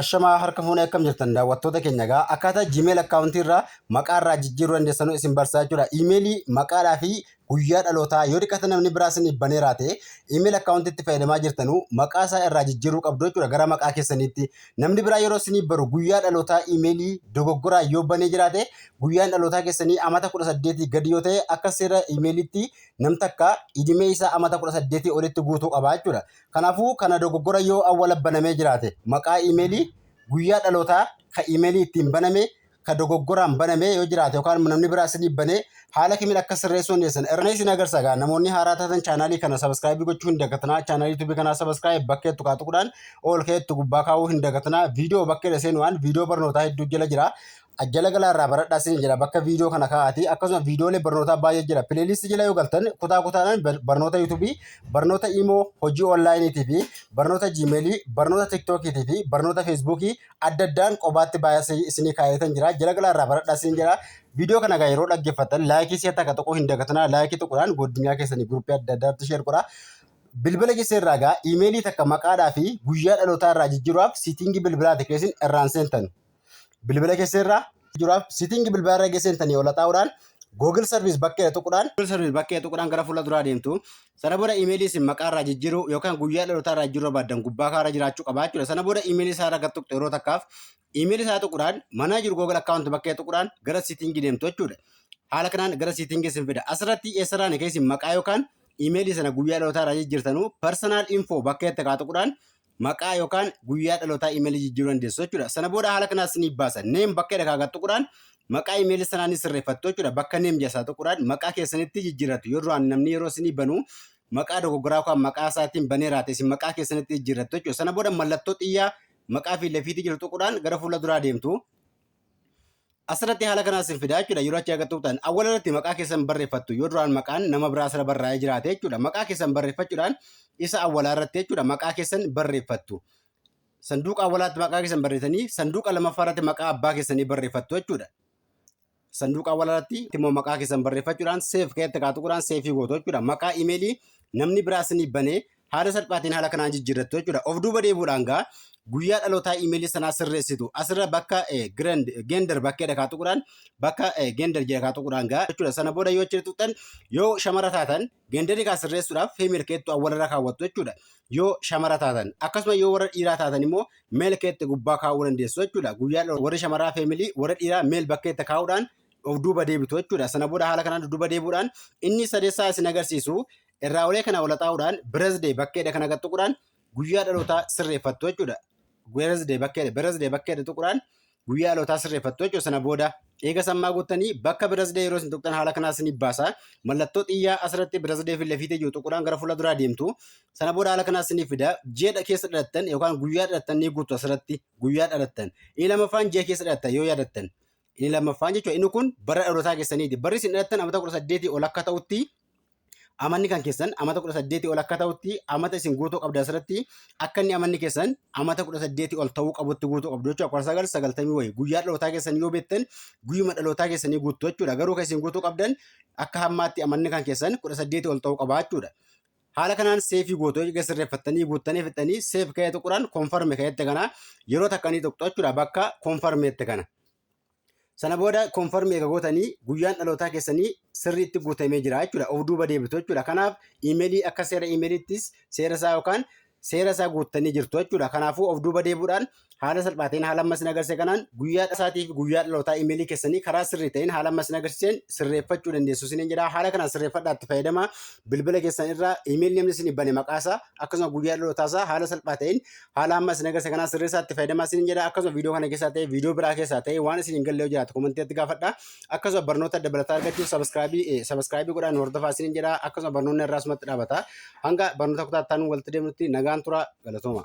Ashamaa harka fuunee akkam jirtan daawwattoota keenya egaa akkaataa Gmail akkaawuntii irraa maqaa irraa jijjiiruu dandeessanuu isin barsiisaa jechuudha. Iimeelii maqaadhaa fi guyyaa dhalootaa yoo dhiqata namni biraa isin baneeraa ta'e iimeil akkaawuntiitti fayyadamaa jirtanuu maqaa isaa irraa jijjiiruu qabdu jechuudha gara maqaa keessaniitti. Namni biraa yeroo isin baru guyyaa dhalootaa iimeelii dogoggoraa yoo banee jiraate guyyaan dhalootaa keessanii amata 18 gadi yoo ta'e akka seera iimeeliitti namni takka idimee isaa amata 18 olitti guutuu qaba jechuudha. Kanaafuu kana dogoggora yoo awwala banamee jiraate maqaa iimeelii guyyaa dhalootaa ka iimeelii ittiin baname ka dogoggoraan baname yoo jiraate yookaan namni biraa isin banee haala kamiin akka sirreessuu dandeessan irra isin agarsiisa. Namoonni haaraa taatan chaanaalii kana sabiskiraayib gochuu hin dagatinaa. Chaanaalii yuutuubii kana sabiskiraayib bakkee tuqaatuudhaan ol keetti gubbaa kaa'uu hin dagatinaa. Viidiyoo bakkee seenuudhaan viidiyoo barnootaa hedduu jala jira. Ajjala galaarraa baradhaa isin jira bakka viidiyoo kana kaa'aati. Akkasuma viidiyoolee barnootaa baay'ee jira. Pileeliistii jala yoo galtan kutaa kutaadhaan barnoota yuutuubii, barnoota iimoo, hojii onlaayiniitii fi barnoota jiimeelii, barnoota tiktookiitii fi barnoota feesbuukii adda addaan qobaatti baay'ee isinii kaa'eetan jira. Jala galaarraa baradhaa isin jira. Viidiyoo kana yeroo dhaggeeffatan laayikii si'atta akka tokko hin dagatinaa. Laayikii tokkodhaan godinyaa keessanii guruppii adda addaatti sheer godhaa. Bilbila keessan irraa iimeelii takka maqaadhaa fi guyyaa dhalootaa irraa jijjiiruudhaaf siitingii bilbilaati keessan irraan seentan. Bilbila keessan irraa jiraaf siitingii bilbila irra geessanii ol xaa'uudhaan Google Service bakkee tuquudhaan gara fuula duraa deemtu. Sana booda iimeelii isin maqaa irraa jijjiiruu yookaan guyyaa dhalootaa irraa jijjiiruu barbaaddan gubbaa kaara jiraachuu qaba jechuudha. Sana booda iimeelii isaa irra tuqxu yeroo takkaaf iimeelii isaa tuquudhaan manaa jiru Google akkaawuntii bakkee tuquudhaan gara siitingii deemtu jechuudha. Haala kanaan gara siitingii isin fida. Asirratti eessaraan keessi maqaa yookaan iimeelii sana guyyaa dhalootaa irraa jijjiirtanuu personal info bakkee tuquudhaan maqaa yookaan guyyaa dhalootaa iimeelii jijjiiruu dandeessu jechuudha. Sana booda haala kanaas ni baasa. Neem bakkee tuquudhaan maqaa iimeelii sanaa ni sirreeffattu jechuudha. Bakka neem jaasaa tuquudhaan maqaa keessanitti jijjiirrattu. Yoo duraan namni yeroo isin banu maqaa dogoggoraa yookaan maqaa isaatiin baneeraate isin maqaa keessanitti jijjiirrattu jechuudha. Sana booda mallattoo xiyyaa maqaa fi lafiitti jiru tuquudhaan gara fuula duraa deemtu. Asirratti haala kanaas isin fidaa jechuudha. Yeroo achi agartuu ta'an awwaala irratti maqaa keessan barreeffattu. Yoo duraan maqaan nama biraa sira barraa'ee jiraate jechuudha. Maqaa keessan barreeffachuudhaan isa awwaalaa irratti jechuudha maqaa keessan barreeffattu. Sanduuqa awwaalaatti maqaa keessan barreessanii sanduuqa lammaffaa irratti maqaa abbaa keessanii barreeffattu jechuudha. Sanduuqa awwaalaatti immoo maqaa keessan barreeffachuudhaan seef keetti tuquudhaan seefii gootu jechuudha. Maqaa iimeelii namni biraa isinii banee haala salphaatiin haala kanaan jijjiirrattu jechuudha. Of duuba deebi'uudhaan guyyaa dhalootaa iimeelii sanaa sirreessitu. Asirra bakka gender bakkee tuquudhaan bakka gender jedha tuquudhaan jechuudha. Sana booda yoo achi tuqxan yoo shamara taatan genderii kaa sirreessuudhaaf feemil keettu awwaalarra kaawwattu jechuudha. Yoo shamara taatan akkasuma yoo warra dhiiraa taatan immoo meel keetti gubbaa kaa'uu dandeessu jechuudha. Guyyaa warri shamaraa feemilii warra dhiiraa meel bakkeetti kaa'uudhaan of duuba deebitu jechuudha. Sana booda haala kanaan duuba deebi'uudhaan inni sadeessaa isin agarsiisu irraa olee kana ol xaa'uudhaan birasdee bakkeedha kana tuquudhaan guyyaa dhalootaa sirreeffattu jechuudha. Birasdee bakkeedha tuquudhaan guyyaa dhalootaa sirreeffattu jechuudha. Sana booda eega sammaa guuttanii bakka birasdee yeroo isin tuqxan haala kanaas ni baasa. Mallattoo xiyyaa asirratti birasdee fi lafiitii jiru tuquudhaan gara fuula duraa deemtu. Sana booda haala kanaas ni fida. Ji'a keessa dhalattan yookaan guyyaa dhalattan ni guutu asirratti guyyaa dhalattan. Inni lammaffaan ji'a keessa dhalattan yoo yaadattan. Inni lammaffaan jechuudha. Inni kun bara dhalootaa keessaniiti. Barri isin dhalattan amata 18 ol akka ta'utti amanni kan keessan amata 18 ol akka ta'utti amata isin guutuu qabda asirratti akka inni amanni keessan amata 18 ol ta'uu qabutti guutuu qabdu jechuudha. 1990 wayi guyyaa dhalootaa keessanii yoo beektan guyyuma dhalootaa keessanii guutuu jechuudha. Garuu kan isin guutuu qabdan akka hammaatti amanni kan keessan 18 ol ta'uu qaba jechuudha. Haala kanaan seefii gootu eega sirreeffattanii guuttanii fixanii seef ka'ee tuquudhaan konfarme ka'eette kana yeroo takkanii tuqxu jechuudha bakka konfarmeette kana. Sana booda konfarmii eega gootanii guyyaan dhalootaa keessanii sirriitti guutamee jira jechuudha. Of duuba deebitu jechuudha. Kanaaf iimeelii akka seera iimeeliittis seera isaa yookaan seera isaa guuttanii jirtu jechuudha. Kanaafuu of duuba deebi'uudhaan haala salphaatiin haala ammas agarsiise kanaan guyyaa isaatii fi guyyaa dhalootaa iimeelii keessanii karaa sirrii ta'een haala ammas agarsiiseen sirreeffachuu dandeessu isiniin jedha. Haala kanaan sirreeffadhaa itti fayyadama. Bilbila keessan irraa iimeelii namni isin bane maqaasaa akkasuma guyyaa dhalootaa haala salphaa ta'een haala ammas agarsiise kanaan sirreessaa itti fayyadama isiniin jedha. Akkasuma viidiyoo kana keessaa ta'e viidiyoo biraa keessaa ta'e waan isin hin galle yoo jiraatu komentii gaafadhaa. Akkasuma barnoota dabalataa argachuuf sabiskiraayibii godhaan hordofaa isiniin jedha. Akkasuma barnoonni irraa asumatti dhaabata. Hanga barnoota kutaa itti aanu walitti deemnutti nagaan tura galatooma.